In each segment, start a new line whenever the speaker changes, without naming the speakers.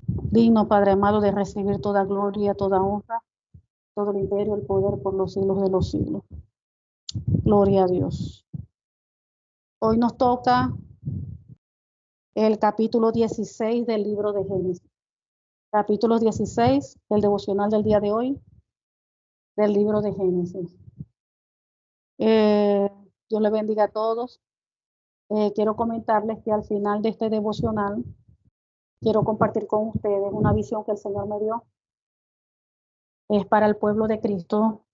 Digno, Padre amado, de recibir toda gloria, toda honra, todo el imperio, el poder por los siglos de los siglos. Gloria a Dios. Hoy nos toca el capítulo 16 del libro de Génesis. Capítulo 16 del devocional del día de hoy, del libro de Génesis. Dios le bendiga a todos. Quiero comentarles que al final de este devocional quiero compartir con ustedes una visión que el Señor me dio. Es para el pueblo de Cristo,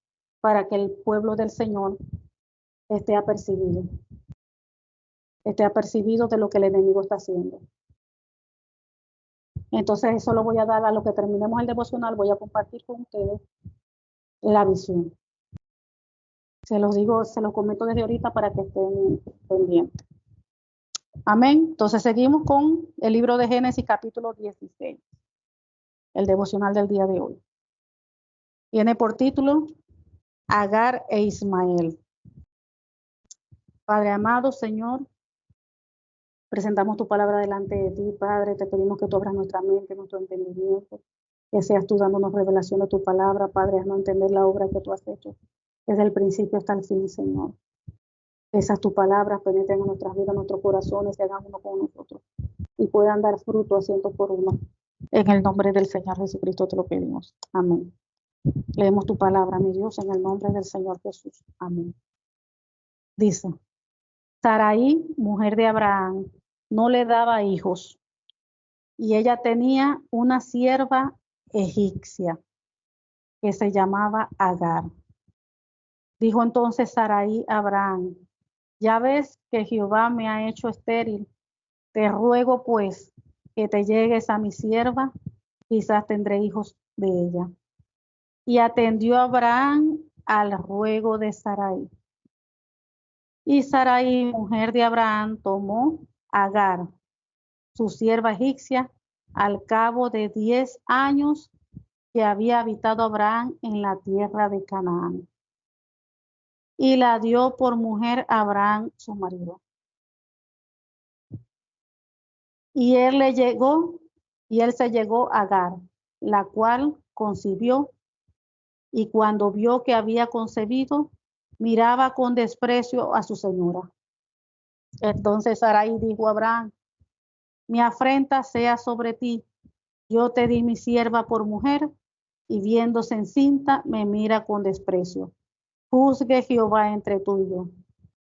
para que el pueblo del Señor esté apercibido de lo que el enemigo está haciendo. Entonces eso lo voy a dar a lo que terminemos el devocional, voy a compartir con ustedes la visión. Se los digo, se los comento desde ahorita para que estén pendientes. Amén. Entonces seguimos con el libro de Génesis capítulo 16, el devocional del día de hoy. Tiene por título Agar e Ismael. Padre amado, Señor, presentamos tu palabra delante de ti, Padre. Te pedimos que tú abras nuestra mente, nuestro entendimiento, que seas tú dándonos revelación de tu palabra, Padre, a no entender la obra que tú has hecho desde el principio hasta el fin, Señor. Esas tus palabras penetren en nuestras vidas, en nuestros corazones, se hagan uno con nosotros y puedan dar fruto a ciento por uno. En el nombre del Señor Jesucristo te lo pedimos. Amén. Leemos tu palabra, mi Dios, en el nombre del Señor Jesús. Amén. Dice, Sarai, mujer de Abraham, no le daba hijos, y ella tenía una sierva egipcia que se llamaba Agar. Dijo entonces Sarai a Abraham, ya ves que Jehová me ha hecho estéril, te ruego pues que te llegues a mi sierva, quizás tendré hijos de ella. Y atendió Abraham al ruego de Sarai. Y Sarai, mujer de Abraham, tomó a Agar, su sierva egipcia, al cabo de 10 años que había habitado Abraham en la tierra de Canaán. Y la dio por mujer a Abraham, su marido. Y él se llegó a Agar, la cual concibió, y cuando vio que había concebido, miraba con desprecio a su señora. Entonces Sarai dijo a Abraham, mi afrenta sea sobre ti, yo te di mi sierva por mujer, y viéndose encinta, me mira con desprecio. Juzgue Jehová entre tú y yo.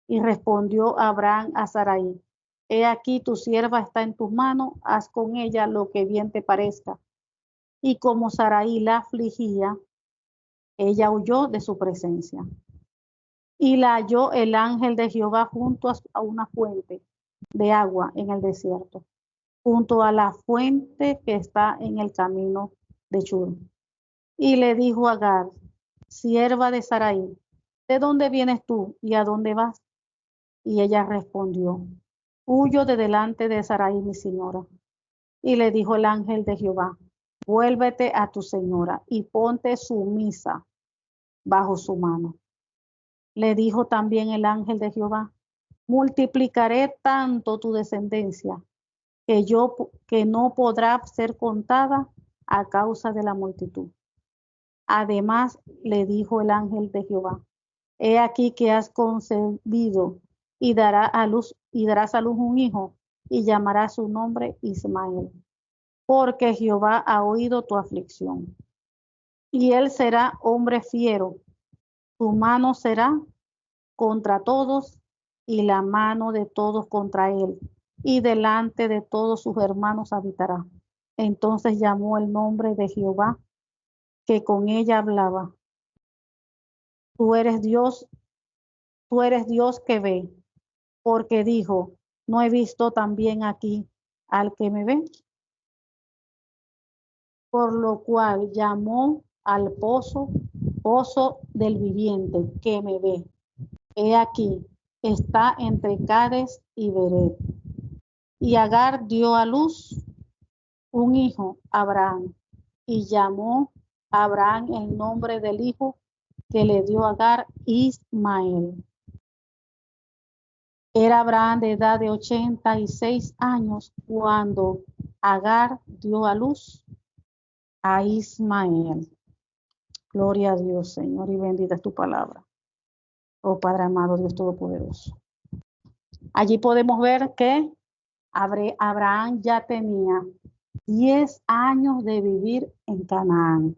Y respondió Abraham a Sarai, he aquí tu sierva está en tus manos, haz con ella lo que bien te parezca. Y como Sarai la afligía, ella huyó de su presencia. Y la halló el ángel de Jehová junto a una fuente de agua en el desierto, junto a la fuente que está en el camino de Shur. Y le dijo a Agar, sierva de Sarai, ¿de dónde vienes tú y a dónde vas? Y ella respondió, huyo de delante de Sarai, mi señora. Y le dijo el ángel de Jehová, vuélvete a tu señora y ponte sumisa bajo su mano. Le dijo también el ángel de Jehová, multiplicaré tanto tu descendencia que no podrá ser contada a causa de la multitud. Además le dijo el ángel de Jehová, he aquí que has concebido y darás a luz un hijo y llamará su nombre Ismael, porque Jehová ha oído tu aflicción. Y él será hombre fiero, su mano será contra todos y la mano de todos contra él, y delante de todos sus hermanos habitará. Entonces llamó el nombre de Jehová, que con ella hablaba. Tú eres Dios que ve, porque dijo, ¿no he visto también aquí al que me ve? Por lo cual llamó al pozo del viviente que me ve. He aquí, está entre Cades y Bered. Y Agar dio a luz un hijo, Abraham, y llamó a Abraham el nombre del hijo que le dio Agar, Ismael. Era Abraham de edad de 86 años cuando Agar dio a luz a Ismael. Gloria a Dios, Señor, y bendita es tu palabra. Oh Padre amado, Dios Todopoderoso. Allí podemos ver que Abraham ya tenía 10 años de vivir en Canaán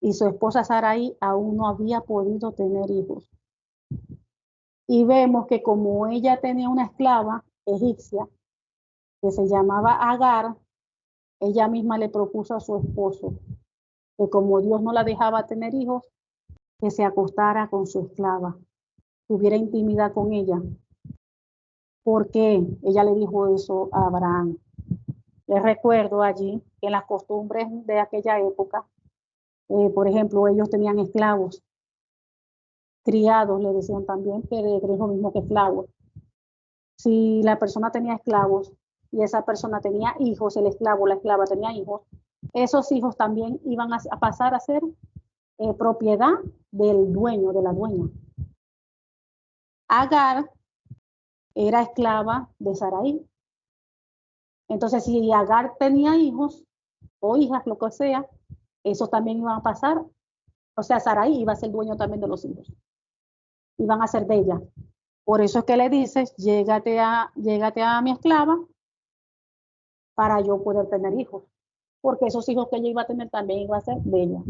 y su esposa Sarai aún no había podido tener hijos. Y vemos que como ella tenía una esclava egipcia que se llamaba Agar, ella misma le propuso a su esposo que como Dios no la dejaba tener hijos, que se acostara con su esclava, tuviera intimidad con ella. ¿Por qué ella le dijo eso a Abraham? Les recuerdo allí que en las costumbres de aquella época, por ejemplo, ellos tenían esclavos, criados, le decían también, que es lo mismo que esclavos. Si la persona tenía esclavos y esa persona tenía hijos, el esclavo o la esclava tenía hijos, esos hijos también iban a pasar a ser propiedad del dueño, de la dueña. Agar era esclava de Sarai. Entonces, si Agar tenía hijos o hijas, lo que sea, esos también iban a pasar. O sea, Sarai iba a ser dueño también de los hijos. Iban a ser de ella. Por eso es que le dices, llégate a mi esclava para yo poder tener hijos. Porque esos hijos que ella iba a tener también iban a ser de ella.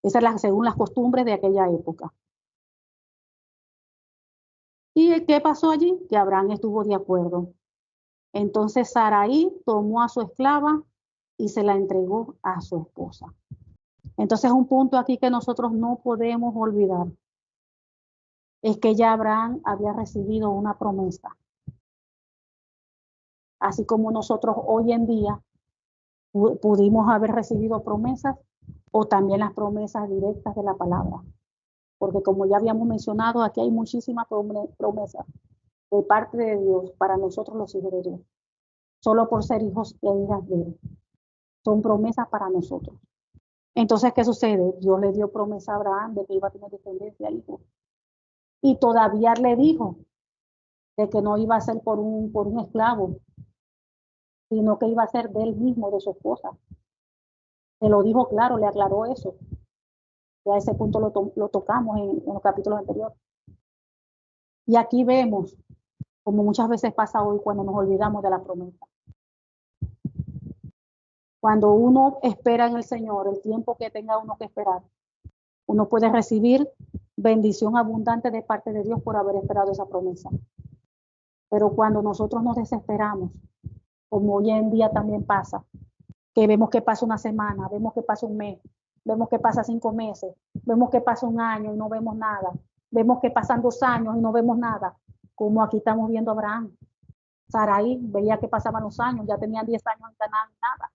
Esa es según las costumbres de aquella época. ¿Y qué pasó allí? Que Abraham estuvo de acuerdo. Entonces Sarai tomó a su esclava y se la entregó a su esposa. Entonces un punto aquí que nosotros no podemos olvidar es que ya Abraham había recibido una promesa. Así como nosotros hoy en día pudimos haber recibido promesas o también las promesas directas de la palabra. Porque como ya habíamos mencionado, aquí hay muchísimas promesas de parte de Dios para nosotros los hijos de Dios. Solo por ser hijos e hijas de Él. Son promesas para nosotros. Entonces, ¿qué sucede? Dios le dio promesa a Abraham de que iba a tener descendencia, hijo. Y todavía le dijo de que no iba a ser por un esclavo, sino que iba a ser de él mismo, de su esposa. Se lo dijo claro, le aclaró eso. Ya ese punto lo tocamos en los capítulos anteriores. Y aquí vemos, como muchas veces pasa hoy, cuando nos olvidamos de la promesa. Cuando uno espera en el Señor, el tiempo que tenga uno que esperar, uno puede recibir bendición abundante de parte de Dios por haber esperado esa promesa. Pero cuando nosotros nos desesperamos, como hoy en día también pasa, que vemos que pasa una semana, vemos que pasa un mes, vemos que pasa 5 meses, vemos que pasa un año y no vemos nada, vemos que pasan 2 años y no vemos nada, como aquí estamos viendo a Abraham. Sarai veía que pasaban los años, ya tenían 10 años en Canaán y nada.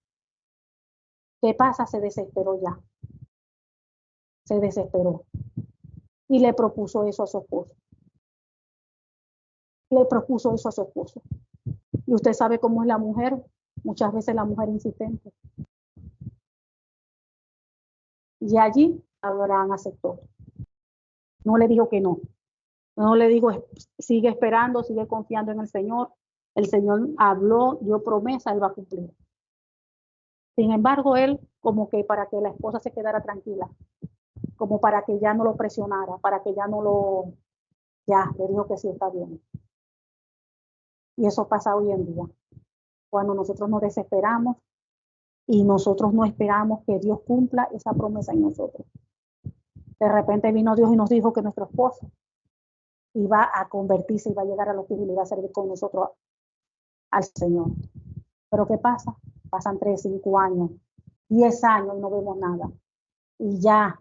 ¿Qué pasa? Se desesperó ya. Se desesperó. Y le propuso eso a su esposo. Le propuso eso a su esposo. Y usted sabe cómo es la mujer, muchas veces la mujer insistente. Y allí Abraham aceptó. No le dijo que no. No le dijo, sigue esperando, sigue confiando en el Señor. El Señor habló, dio promesa, Él va a cumplir. Sin embargo, él como que para que la esposa se quedara tranquila, como para que ya no lo presionara, para que ya no lo, ya, le dijo que sí está bien. Y eso pasa hoy en día. Cuando nosotros nos desesperamos y nosotros no esperamos que Dios cumpla esa promesa en nosotros. De repente vino Dios y nos dijo que nuestro esposo iba a convertirse, iba a llegar a los hijos y le iba a servir con nosotros al Señor. Pero ¿qué pasa? Pasan 3, 5 años, 10 años y no vemos nada. Y ya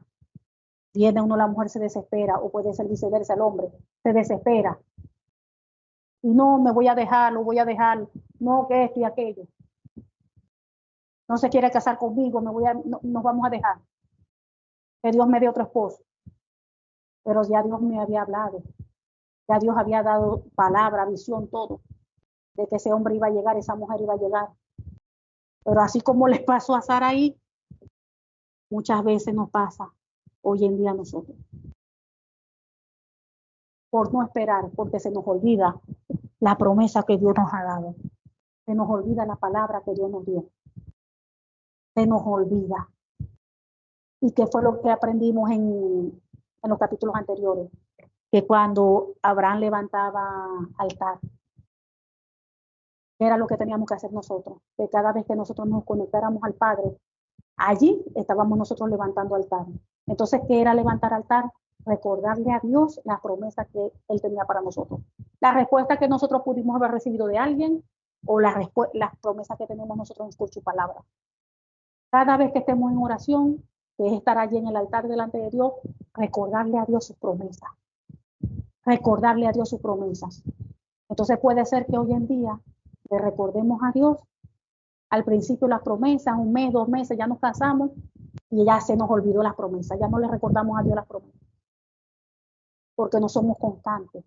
viene uno, la mujer se desespera, o puede ser viceversa, el hombre se desespera. Y no, me voy a dejar, lo voy a dejar, no, que esto y aquello. No se quiere casar conmigo, nos vamos a dejar. Que Dios me dé otro esposo. Pero ya Dios me había hablado. Ya Dios había dado palabra, visión, todo. De que ese hombre iba a llegar, esa mujer iba a llegar. Pero así como les pasó a Sarai, muchas veces nos pasa hoy en día a nosotros. Por no esperar, porque se nos olvida la promesa que Dios nos ha dado. Se nos olvida la palabra que Dios nos dio. Se nos olvida. ¿Y qué fue lo que aprendimos en los capítulos anteriores? Que cuando Abraham levantaba altar, era lo que teníamos que hacer nosotros, que cada vez que nosotros nos conectáramos al Padre, allí estábamos nosotros levantando altar. Entonces, ¿qué era levantar altar? Recordarle a Dios la promesa que Él tenía para nosotros. La respuesta que nosotros pudimos haber recibido de alguien o las promesas que tenemos nosotros por su palabra. Cada vez que estemos en oración, que es estar allí en el altar delante de Dios, recordarle a Dios sus promesas. Recordarle a Dios sus promesas. Entonces puede ser que hoy en día le recordemos a Dios al principio las promesas, 1 mes, 2 meses, ya nos cansamos y ya se nos olvidó las promesas, ya no le recordamos a Dios las promesas, porque no somos constantes.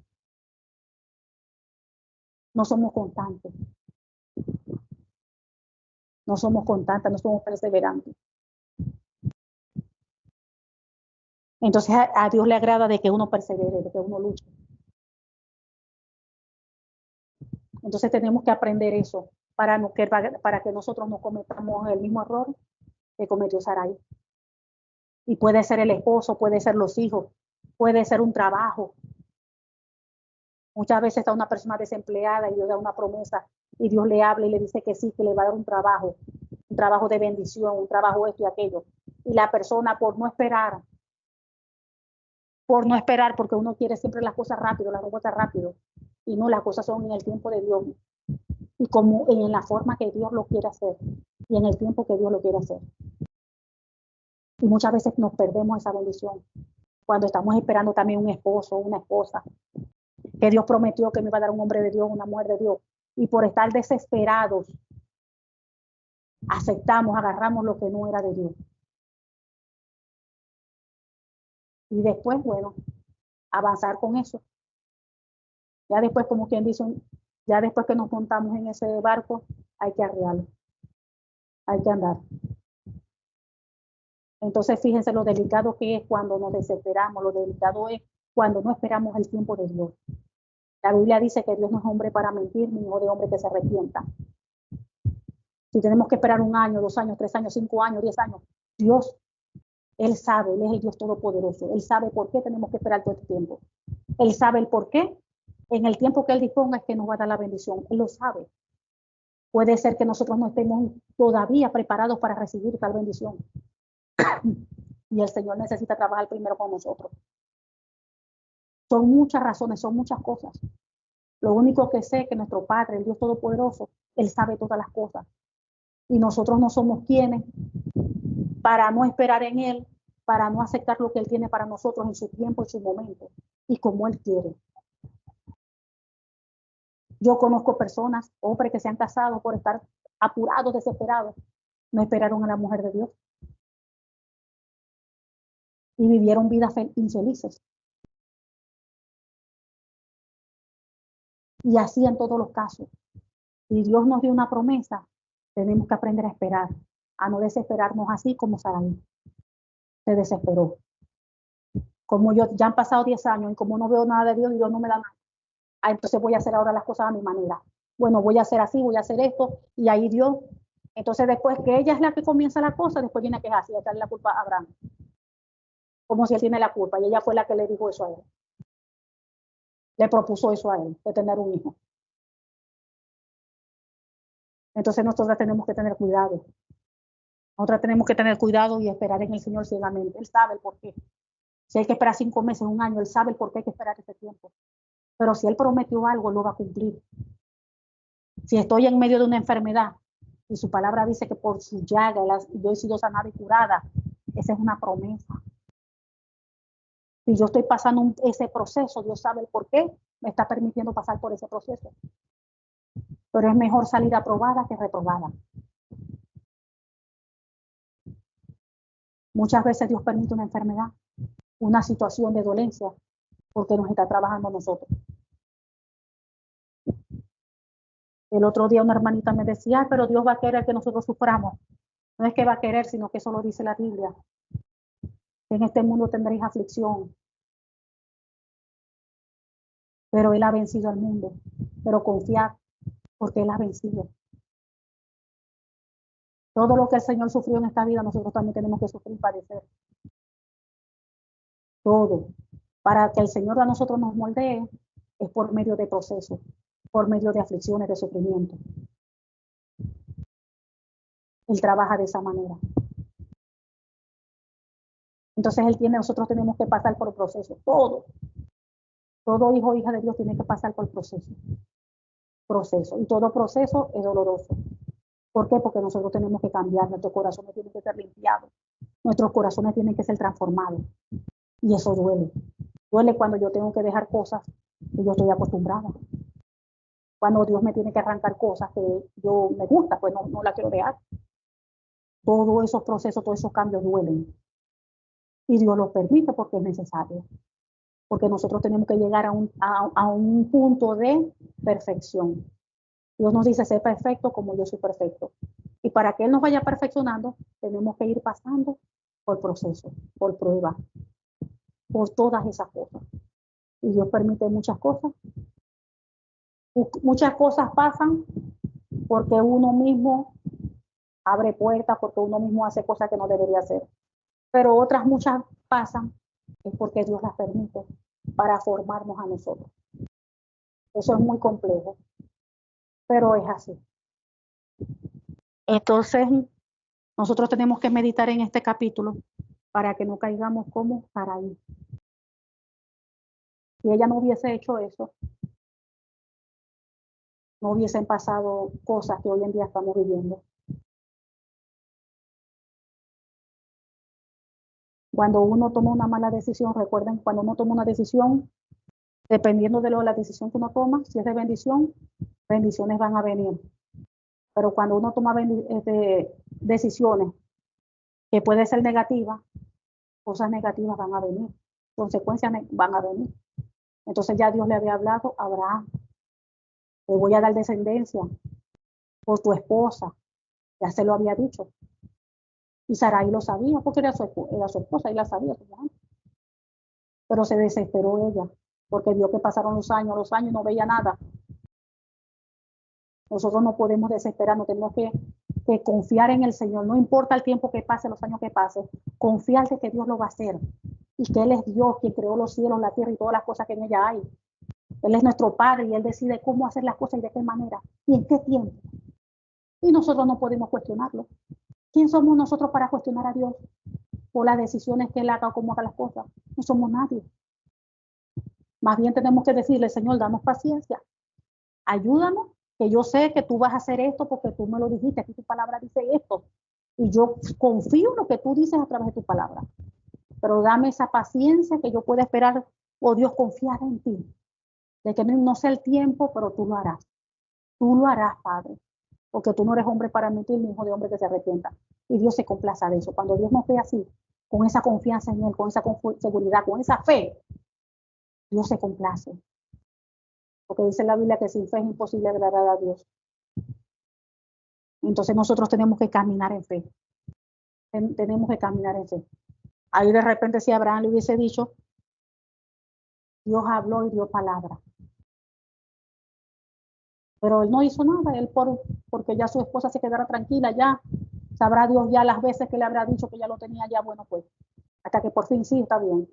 No somos constantes. No somos constantes, no somos perseverantes. Entonces a Dios le agrada de que uno persevere, de que uno luche. Entonces tenemos que aprender eso para que nosotros no cometamos el mismo error que cometió Sarai. Y puede ser el esposo, puede ser los hijos, puede ser un trabajo. Muchas veces está una persona desempleada y Dios da una promesa y Dios le habla y le dice que sí, que le va a dar un trabajo de bendición, un trabajo esto y aquello. Y la persona por no esperar, porque uno quiere siempre las cosas rápido, las respuestas rápido, y no, las cosas son en el tiempo de Dios y como en la forma que Dios lo quiere hacer y en el tiempo que Dios lo quiere hacer. Y muchas veces nos perdemos esa bendición cuando estamos esperando también un esposo, una esposa, que Dios prometió que me iba a dar un hombre de Dios, una mujer de Dios, y por estar desesperados aceptamos, agarramos lo que no era de Dios. Y después, bueno, avanzar con eso. Ya después, como quien dice, ya después que nos montamos en ese barco, hay que arrearlo, hay que andar. Entonces, fíjense lo delicado que es cuando nos desesperamos, lo delicado es cuando no esperamos el tiempo de Dios. La Biblia dice que Dios no es hombre para mentir, ni hijo de hombre que se arrepienta. Si tenemos que esperar 1 año, 2 años, 3 años, 5 años, 10 años, Dios, Él sabe, Él es el Dios Todopoderoso. Él sabe por qué tenemos que esperar todo este tiempo. Él sabe el por qué. En el tiempo que Él disponga es que nos va a dar la bendición. Él lo sabe. Puede ser que nosotros no estemos todavía preparados para recibir tal bendición. Y el Señor necesita trabajar primero con nosotros. Son muchas razones, son muchas cosas. Lo único que sé es que nuestro Padre, el Dios Todopoderoso, Él sabe todas las cosas. Y nosotros no somos quienes para no esperar en Él, para no aceptar lo que Él tiene para nosotros en su tiempo, en su momento y como Él quiere. Yo conozco personas, hombres que se han casado por estar apurados, desesperados, no esperaron a la mujer de Dios y vivieron vidas infelices. Y así en todos los casos. Si Dios nos dio una promesa, tenemos que aprender a esperar, a no desesperarnos así como Sarai se desesperó. Como yo ya han pasado 10 años y como no veo nada de Dios y Dios no me da nada, entonces voy a hacer ahora las cosas a mi manera. Bueno, voy a hacer así, voy a hacer esto y ahí Dios. Entonces después que ella es la que comienza la cosa, después viene a quejarse y a echarle la culpa a Abraham. Como si él tiene la culpa y ella fue la que le dijo eso a él. Le propuso eso a él, de tener un hijo. Entonces nosotros tenemos que tener cuidado. Nosotros tenemos que tener cuidado y esperar en el Señor ciegamente. Él sabe el porqué. Si hay que esperar 5 meses, 1 año, Él sabe el porqué hay que esperar ese tiempo. Pero si Él prometió algo, lo va a cumplir. Si estoy en medio de una enfermedad y su palabra dice que por su llaga yo he sido sanada y curada, esa es una promesa. Si yo estoy pasando ese proceso, Dios sabe el porqué me está permitiendo pasar por ese proceso. Pero es mejor salir aprobada que reprobada. Muchas veces Dios permite una enfermedad, una situación de dolencia, porque nos está trabajando nosotros. El otro día una hermanita me decía, pero Dios va a querer que nosotros suframos. No es que va a querer, sino que eso lo dice la Biblia. En este mundo tendréis aflicción. Pero Él ha vencido al mundo. Pero confiad, porque Él ha vencido. Todo lo que el Señor sufrió en esta vida, nosotros también tenemos que sufrir y padecer. Todo. Para que el Señor a nosotros nos moldee, es por medio de procesos, por medio de aflicciones, de sufrimiento. Él trabaja de esa manera. Entonces nosotros tenemos que pasar por procesos, todo hijo o hija de Dios tiene que pasar por proceso, y todo proceso es doloroso. ¿Por qué? Porque nosotros tenemos que cambiar, nuestros corazones tienen que ser limpiados, nuestros corazones tienen que ser transformados, y eso duele. Duele cuando yo tengo que dejar cosas que yo estoy acostumbrada. Cuando Dios me tiene que arrancar cosas que yo me gusta, pues no la quiero dejar. Todos esos procesos, todos esos cambios duelen. Y Dios los permite porque es necesario. Porque nosotros tenemos que llegar a un punto de perfección. Dios nos dice, sé perfecto como yo soy perfecto. Y para que Él nos vaya perfeccionando, tenemos que ir pasando por procesos, por pruebas, por todas esas cosas. Y Dios permite muchas cosas. Muchas cosas pasan porque uno mismo abre puertas, porque uno mismo hace cosas que no debería hacer. Pero otras muchas pasan es porque Dios las permite para formarnos a nosotros. Eso es muy complejo, pero es así. Entonces, nosotros tenemos que meditar en este capítulo para que no caigamos como Sarai. Si ella no hubiese hecho eso, no hubiesen pasado cosas que hoy en día estamos viviendo. Cuando uno toma una mala decisión, recuerden, cuando uno toma una decisión, dependiendo de la decisión que uno toma, si es de bendición, bendiciones van a venir. Pero cuando uno toma decisiones que pueden ser negativas, cosas negativas van a venir, consecuencias van a venir. Entonces ya Dios le había hablado a Abraham, te voy a dar descendencia por tu esposa, ya se lo había dicho. Y Sarai lo sabía porque era su esposa y la sabía, su mujer. Pero se desesperó ella porque vio que pasaron los años y no veía nada. Nosotros no podemos desesperarnos, tenemos que confiar en el Señor, no importa el tiempo que pase, los años que pasen, confiar de que Dios lo va a hacer y que Él es Dios quien creó los cielos, la tierra y todas las cosas que en ella hay. Él es nuestro Padre y Él decide cómo hacer las cosas y de qué manera y en qué tiempo. Y nosotros no podemos cuestionarlo. ¿Quién somos nosotros para cuestionar a Dios por las decisiones que Él haga o cómo haga las cosas? No somos nadie. Más bien tenemos que decirle, Señor, danos paciencia, ayúdanos, que yo sé que tú vas a hacer esto porque tú me lo dijiste, aquí tu palabra dice esto. Y yo confío en lo que tú dices a través de tu palabra. Pero dame esa paciencia que yo pueda esperar, oh Dios, confiar en ti. De que no sé el tiempo, pero tú lo harás. Tú lo harás, Padre. Porque tú no eres hombre para mentir, ni hijo de hombre que se arrepienta. Y Dios se complace de eso. Cuando Dios nos ve así, con esa confianza en Él, con esa seguridad, con esa fe, Dios se complace. Porque dice la Biblia que sin fe es imposible agradar a Dios. Entonces nosotros tenemos que caminar en fe. Tenemos que caminar en fe. Ahí de repente si Abraham le hubiese dicho, Dios habló y dio palabra. Pero él no hizo nada, él porque ya su esposa se quedara tranquila, ya sabrá Dios ya las veces que le habrá dicho que ya lo tenía ya, bueno pues, hasta que por fin sí está bien.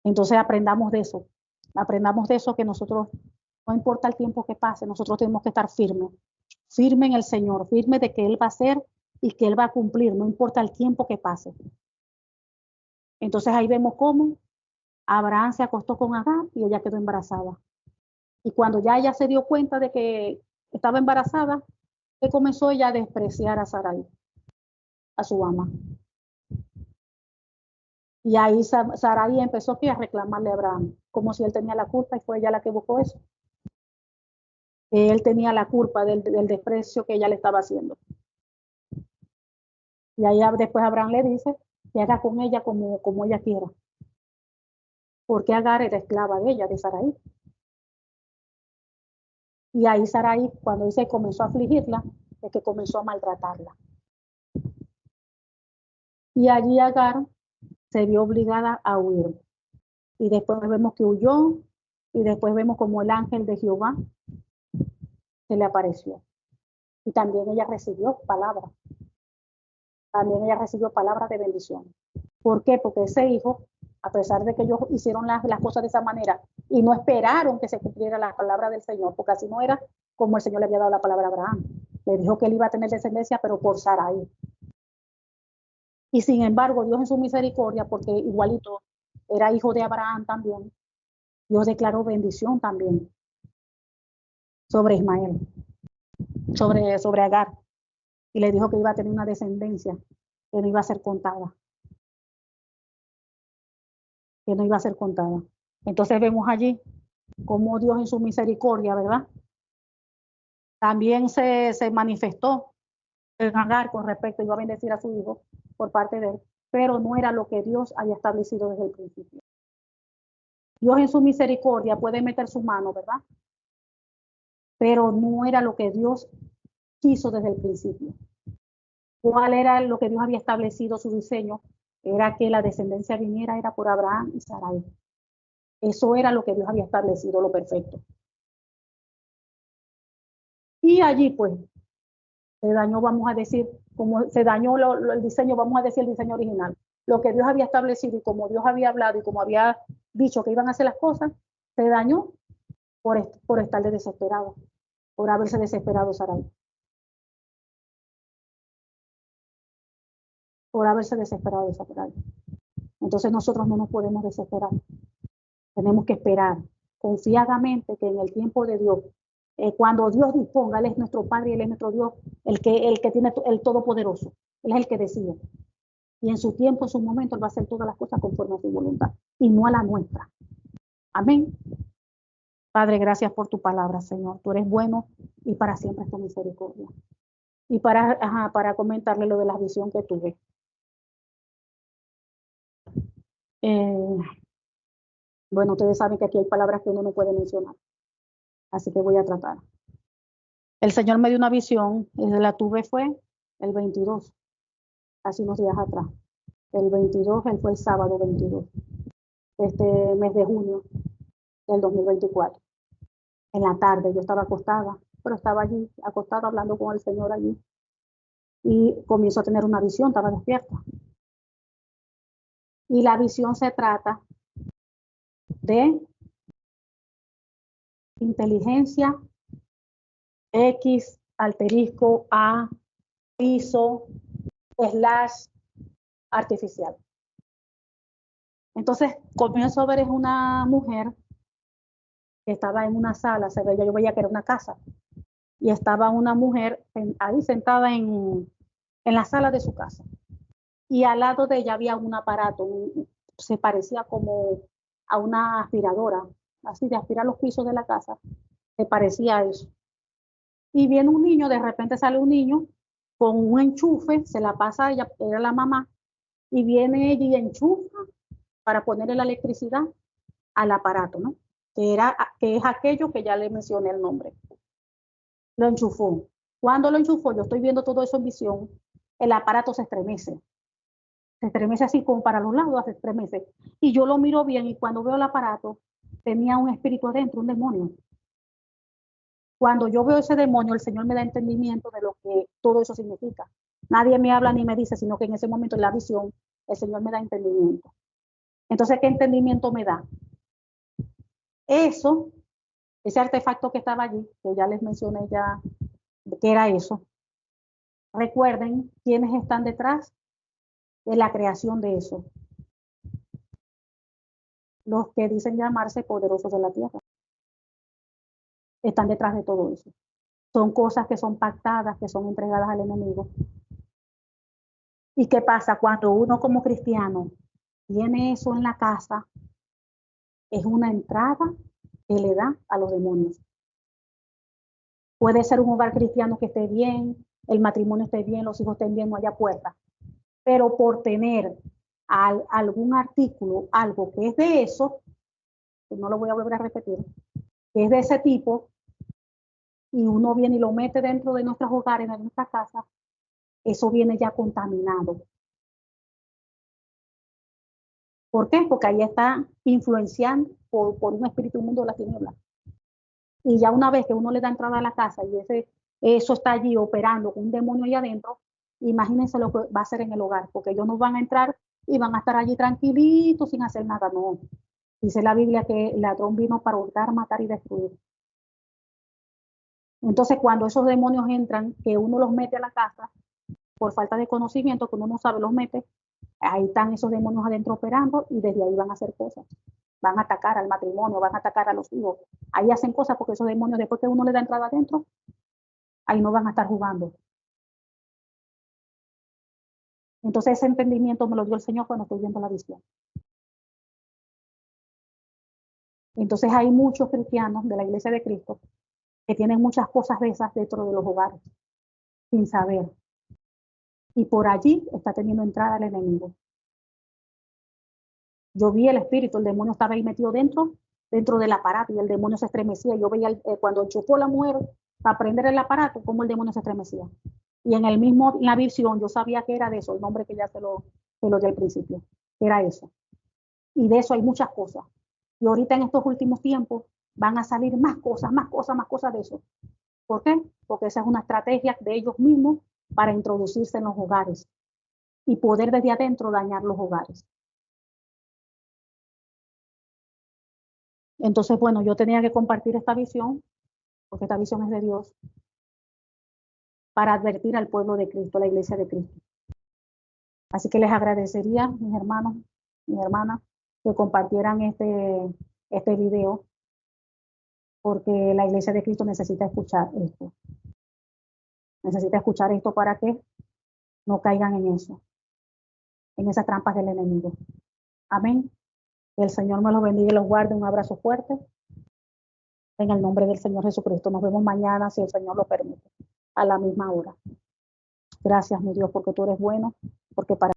Entonces aprendamos de eso que nosotros, no importa el tiempo que pase, nosotros tenemos que estar firmes en el Señor, firmes de que Él va a hacer y que Él va a cumplir, no importa el tiempo que pase. Entonces ahí vemos cómo Abraham se acostó con Agar y ella quedó embarazada. Y cuando ya ella se dio cuenta de que estaba embarazada, comenzó ella a despreciar a Sarai, a su ama. Y ahí Sarai empezó a reclamarle a Abraham, como si él tenía la culpa y fue ella la que buscó eso. Él tenía la culpa del desprecio que ella le estaba haciendo. Y ahí después Abraham le dice que haga con ella como ella quiera. Porque Agar era esclava de ella, de Sarai. Y ahí Sarai, cuando dice comenzó a afligirla, es que comenzó a maltratarla. Y allí Agar se vio obligada a huir. Y después vemos que huyó, y después vemos como el ángel de Jehová se le apareció. Y también ella recibió palabras. También ella recibió palabras de bendición. ¿Por qué? Porque ese hijo, a pesar de que ellos hicieron las cosas de esa manera y no esperaron que se cumpliera la palabra del Señor, porque así no era como el Señor le había dado la palabra a Abraham. Le dijo que él iba a tener descendencia, pero por Sarai. Y sin embargo, Dios en su misericordia, porque igualito era hijo de Abraham también, Dios declaró bendición también sobre Ismael, sobre Agar. Y le dijo que iba a tener una descendencia que no iba a ser contada. Que no iba a ser contada. Entonces vemos allí cómo Dios en su misericordia, ¿verdad? También se manifestó en Agar con respecto, iba a bendecir a su hijo por parte de él, pero no era lo que Dios había establecido desde el principio. Dios en su misericordia puede meter su mano, ¿verdad? Pero no era lo que Dios quiso desde el principio. ¿Cuál era lo que Dios había establecido su diseño? Era que la descendencia viniera, era por Abraham y Sarai. Eso era lo que Dios había establecido, lo perfecto. Y allí pues se dañó, vamos a decir, como se dañó el diseño, vamos a decir el diseño original. Lo que Dios había establecido y como Dios había hablado y como había dicho que iban a hacer las cosas, se dañó por estar desesperado, por haberse desesperado Sarai. Por haberse desesperado Sarai. Entonces nosotros no nos podemos desesperar. Tenemos que esperar confiadamente que en el tiempo de Dios, cuando Dios disponga, Él es nuestro Padre y Él es nuestro Dios, el que tiene el Todopoderoso. Él es el que decide. Y en su tiempo, en su momento, Él va a hacer todas las cosas conforme a su voluntad y no a la nuestra. Amén. Padre, gracias por tu palabra, Señor. Tú eres bueno y para siempre es tu misericordia. Y para comentarle lo de la visión que tuve. Bueno, ustedes saben que aquí hay palabras que uno no puede mencionar. Así que voy a tratar. El Señor me dio una visión, la tuve fue el 22, hace unos días atrás. El 22, él fue el sábado 22, este mes de junio del 2024. En la tarde yo estaba acostada, pero estaba allí, acostada hablando con el Señor allí. Y comienzo a tener una visión, estaba despierta. Y la visión se trata de inteligencia X, asterisco, A, piso, slash, artificial. Entonces comienzo a ver es una mujer que estaba en una sala, yo veía que era una casa, y estaba una mujer ahí sentada en la sala de su casa. Y al lado de ella había un aparato, se parecía como a una aspiradora, así de aspirar los pisos de la casa, se parecía a eso. Y viene un niño, de repente sale un niño con un enchufe, se la pasa a ella, era la mamá, y viene ella y enchufa para ponerle la electricidad al aparato, ¿no? Que es aquello que ya le mencioné el nombre. Lo enchufó. Cuando lo enchufó, yo estoy viendo todo eso en visión, el aparato se estremece así como para los lados, se estremece. Y yo lo miro bien y cuando veo el aparato, tenía un espíritu adentro, un demonio. Cuando yo veo ese demonio, el Señor me da entendimiento de lo que todo eso significa. Nadie me habla ni me dice, sino que en ese momento en la visión, el Señor me da entendimiento. Entonces, ¿qué entendimiento me da? Eso, ese artefacto que estaba allí, que ya les mencioné ya que era eso. Recuerden quiénes están detrás de la creación de eso. Los que dicen llamarse poderosos de la tierra. Están detrás de todo eso. Son cosas que son pactadas, que son entregadas al enemigo. ¿Y qué pasa? Cuando uno como cristiano tiene eso en la casa, es una entrada que le da a los demonios. Puede ser un hogar cristiano que esté bien, el matrimonio esté bien, los hijos estén bien, no haya puerta. Pero por tener algún artículo, algo que es de eso, que no lo voy a volver a repetir, que es de ese tipo, y uno viene y lo mete dentro de nuestros hogares, de nuestra casa, eso viene ya contaminado. ¿Por qué? Porque ahí está influenciando por un espíritu mundo de la tiniebla. Y ya una vez que uno le da entrada a la casa y ese eso está allí operando con un demonio allá adentro, imagínense lo que va a hacer en el hogar, porque ellos no van a entrar y van a estar allí tranquilitos sin hacer nada, no. Dice la Biblia que el ladrón vino para hurtar, matar y destruir. Entonces, cuando esos demonios entran, que uno los mete a la casa, por falta de conocimiento, que uno no sabe, los mete, ahí están esos demonios adentro operando y desde ahí van a hacer cosas. Van a atacar al matrimonio, van a atacar a los hijos. Ahí hacen cosas porque esos demonios, después que uno le da entrada adentro, ahí no van a estar jugando. Entonces ese entendimiento me lo dio el Señor cuando estoy viendo la visión. Entonces hay muchos cristianos de la Iglesia de Cristo que tienen muchas cosas de esas dentro de los hogares, sin saber. Y por allí está teniendo entrada el enemigo. Yo vi el espíritu, el demonio estaba ahí metido dentro del aparato y el demonio se estremecía. Yo veía cuando chocó la mujer para prender el aparato, cómo el demonio se estremecía. Y en la visión, yo sabía que era de eso, el nombre que ya se lo di al principio, era eso. Y de eso hay muchas cosas. Y ahorita en estos últimos tiempos van a salir más cosas de eso. ¿Por qué? Porque esa es una estrategia de ellos mismos para introducirse en los hogares y poder desde adentro dañar los hogares. Entonces, bueno, yo tenía que compartir esta visión, porque esta visión es de Dios, para advertir al pueblo de Cristo, la iglesia de Cristo. Así que les agradecería, mis hermanos, mis hermanas, que compartieran este video, porque la iglesia de Cristo necesita escuchar esto. Necesita escuchar esto para que no caigan en eso, en esas trampas del enemigo. Amén. Que el Señor me los bendiga y los guarde. Un abrazo fuerte. En el nombre del Señor Jesucristo. Nos vemos mañana, si el Señor lo permite, a la misma hora. Gracias, mi Dios, porque tú eres bueno, porque para